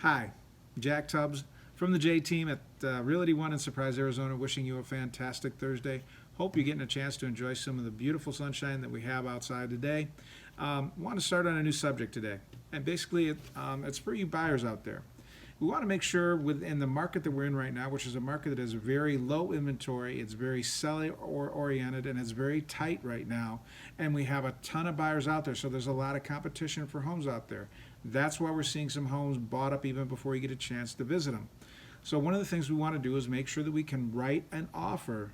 Hi, Jack Tubbs from the J Team at Realty One in Surprise, Arizona, wishing you a fantastic Thursday. Hope you're getting a chance to enjoy some of the beautiful sunshine that we have outside today. Want to start on a new subject today, and basically it's for you buyers out there. We want to make sure within the market that we're in right now, which is a market that has very low inventory, it's very seller oriented, and it's very tight right now, and we have a ton of buyers out there, so there's a lot of competition for homes out there. That's why we're seeing some homes bought up even before you get a chance to visit them. So one of the things we want to do is make sure that we can write an offer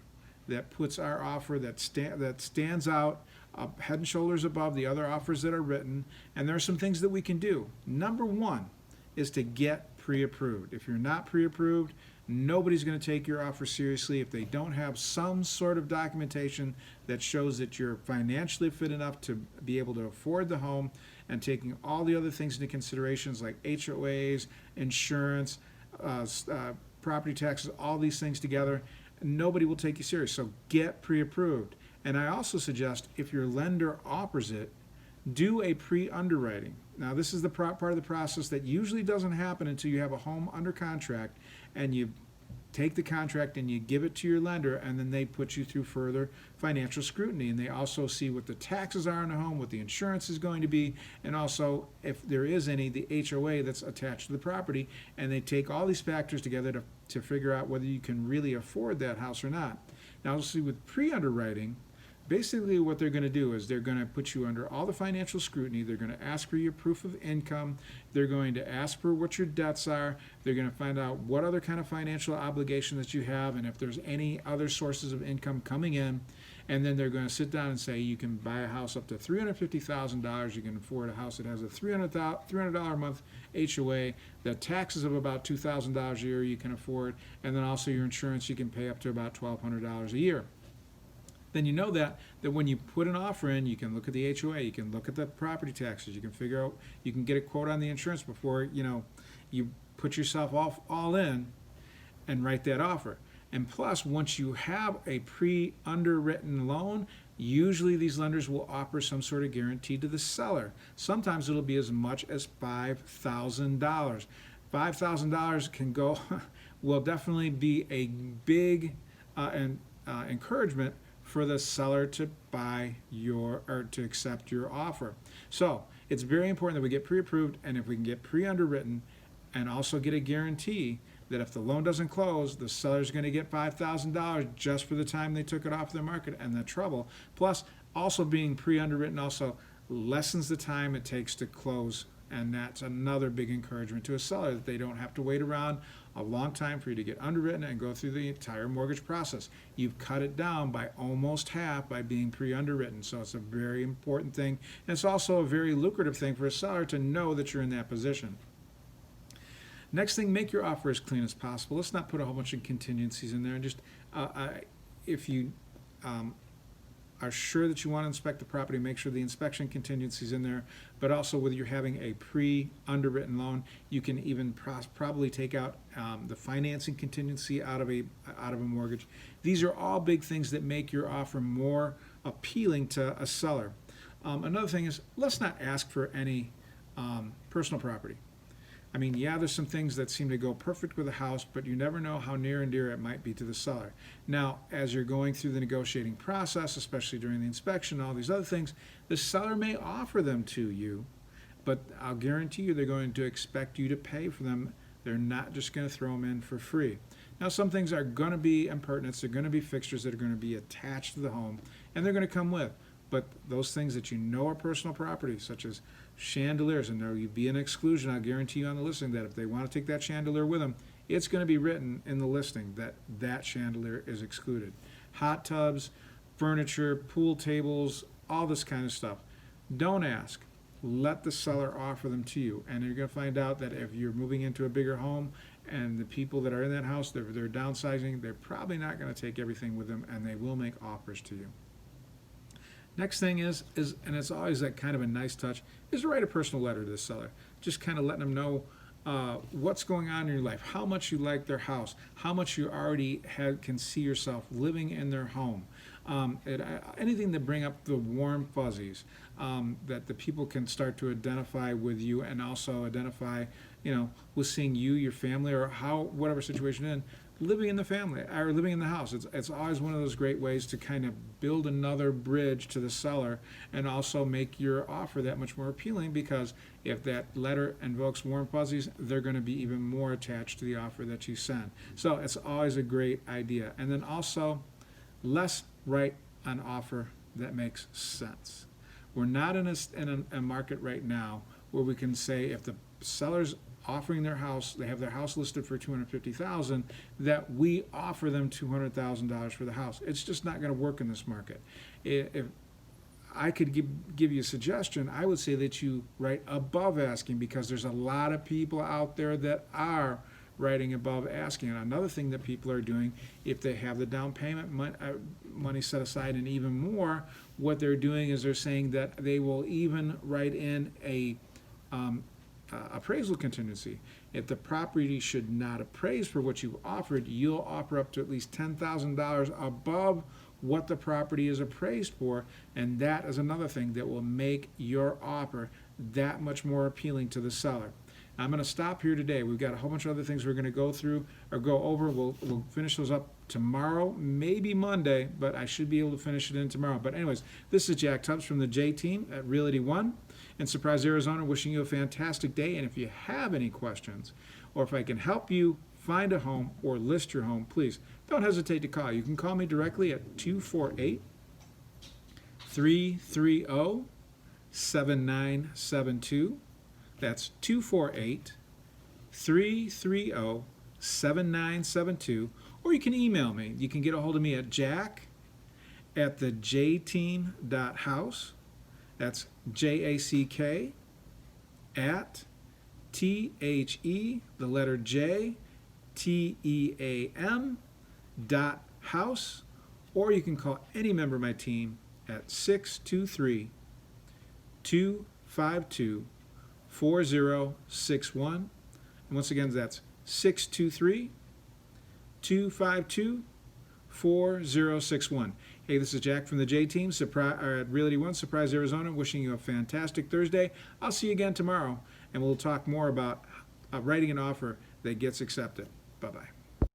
that puts our offer that stands out head and shoulders above the other offers that are written, and there are some things that we can do. Number one is to get pre-approved. If you're not pre-approved, nobody's going to take your offer seriously if they don't have some sort of documentation that shows that you're financially fit enough to be able to afford the home, and taking all the other things into considerations like HOAs, insurance, property taxes, all these things together. Nobody will take you serious. So get pre-approved. And I also suggest if your lender offers it, do a pre-underwriting. Now, this is the part of the process that usually doesn't happen until you have a home under contract and you take the contract and you give it to your lender, and then they put you through further financial scrutiny. And they also see what the taxes are on the home, what the insurance is going to be, and also, if there is any, the HOA that's attached to the property. And they take all these factors together to figure out whether you can really afford that house or not. Now, see, with pre-underwriting, basically what they're going to do is they're going to put you under all the financial scrutiny. They're going to ask for your proof of income. They're going to ask for what your debts are. They're going to find out what other kind of financial obligation that you have, and if there's any other sources of income coming in. And then they're going to sit down and say you can buy a house up to $350,000. You can afford a house that has a $300 a month HOA. The taxes of about $2,000 a year you can afford, and then also your insurance you can pay up to about $1,200 a year. Then you know that when you put an offer in, you can look at the HOA, you can look at the property taxes, you can figure out, you can get a quote on the insurance before you put yourself all in and write that offer. And plus, once you have a pre-underwritten loan, usually these lenders will offer some sort of guarantee to the seller. Sometimes it'll be as much as $5,000. $5,000 can go, will definitely be a big encouragement for the seller to buy to accept your offer. So it's very important that we get pre-approved, and if we can get pre-underwritten and also get a guarantee that if the loan doesn't close, the seller's going to get $5,000 just for the time they took it off the market and the trouble. Plus, also being pre-underwritten also lessens the time it takes to close, and that's another big encouragement to a seller, that they don't have to wait around a long time for you to get underwritten and go through the entire mortgage process. You've cut it down by almost half by being pre-underwritten, so it's a very important thing. And it's also a very lucrative thing for a seller to know that you're in that position. Next thing, make your offer as clean as possible. Let's not put a whole bunch of contingencies in there. And just if you are sure that you want to inspect the property, make sure the inspection contingency is in there. But also, whether you're having a pre-underwritten loan, you can even probably take out the financing contingency out of a mortgage. These are all big things that make your offer more appealing to a seller. Another thing is, let's not ask for any personal property. I mean, yeah, there's some things that seem to go perfect with a house, but you never know how near and dear it might be to the seller. Now, as you're going through the negotiating process, especially during the inspection, all these other things, the seller may offer them to you, but I'll guarantee you they're going to expect you to pay for them. They're not just going to throw them in for free. Now, some things are going to be appurtenances. They're going to be fixtures that are going to be attached to the home, and they're going to come with. But those things that you know are personal property, such as chandeliers, and there will be an exclusion, I'll guarantee you on the listing, that if they want to take that chandelier with them, it's going to be written in the listing that that chandelier is excluded. Hot tubs, furniture, pool tables, all this kind of stuff. Don't ask. Let the seller offer them to you. And you're going to find out that if you're moving into a bigger home and the people that are in that house, they're downsizing, they're probably not going to take everything with them, and they will make offers to you. Next thing is, and it's always that kind of a nice touch, is to write a personal letter to the seller. Just kind of letting them know what's going on in your life, how much you like their house, how much you already can see yourself living in their home. Anything to bring up the warm fuzzies, that the people can start to identify with you and also identify, with seeing you, your family, or whatever situation you're in, living in the family or living in the house. It's always one of those great ways to kind of build another bridge to the seller and also make your offer that much more appealing, because if that letter invokes warm fuzzies, they're going to be even more attached to the offer that you send. So it's always a great idea. And then also, let's write an offer that makes sense. We're not in a market right now where we can say if the seller's offering their house, they have their house listed for $250,000, that we offer them $200,000 for the house. It's just not going to work in this market. If I could give you a suggestion, I would say that you write above asking, because there's a lot of people out there that are writing above asking. And another thing that people are doing, if they have the down payment money set aside and even more, what they're doing is they're saying that they will even write in a appraisal contingency. If the property should not appraise for what you've offered, you'll offer up to at least $10,000 above what the property is appraised for, and that is another thing that will make your offer that much more appealing to the seller. I'm going to stop here today. We've got a whole bunch of other things we're going to go through or go over. We'll finish those up tomorrow, maybe Monday, but I should be able to finish it in tomorrow. But anyways, this is Jack Tubbs from the J Team at Realty One in Surprise, Arizona, wishing you a fantastic day. And if you have any questions, or if I can help you find a home or list your home, please don't hesitate to call. You can call me directly at 248-330-7972. That's 248-330-7972. Or you can email me. You can get a hold of me at jack@thejteam.house. That's JACK at THE, the letter J, TEAM.house. Or you can call any member of my team at 623-252-4061. And once again, that's 623-252-4061. Hey, this is Jack from the J Team at Realty One, Surprise, Arizona, wishing you a fantastic Thursday. I'll see you again tomorrow, and we'll talk more about writing an offer that gets accepted. Bye-bye.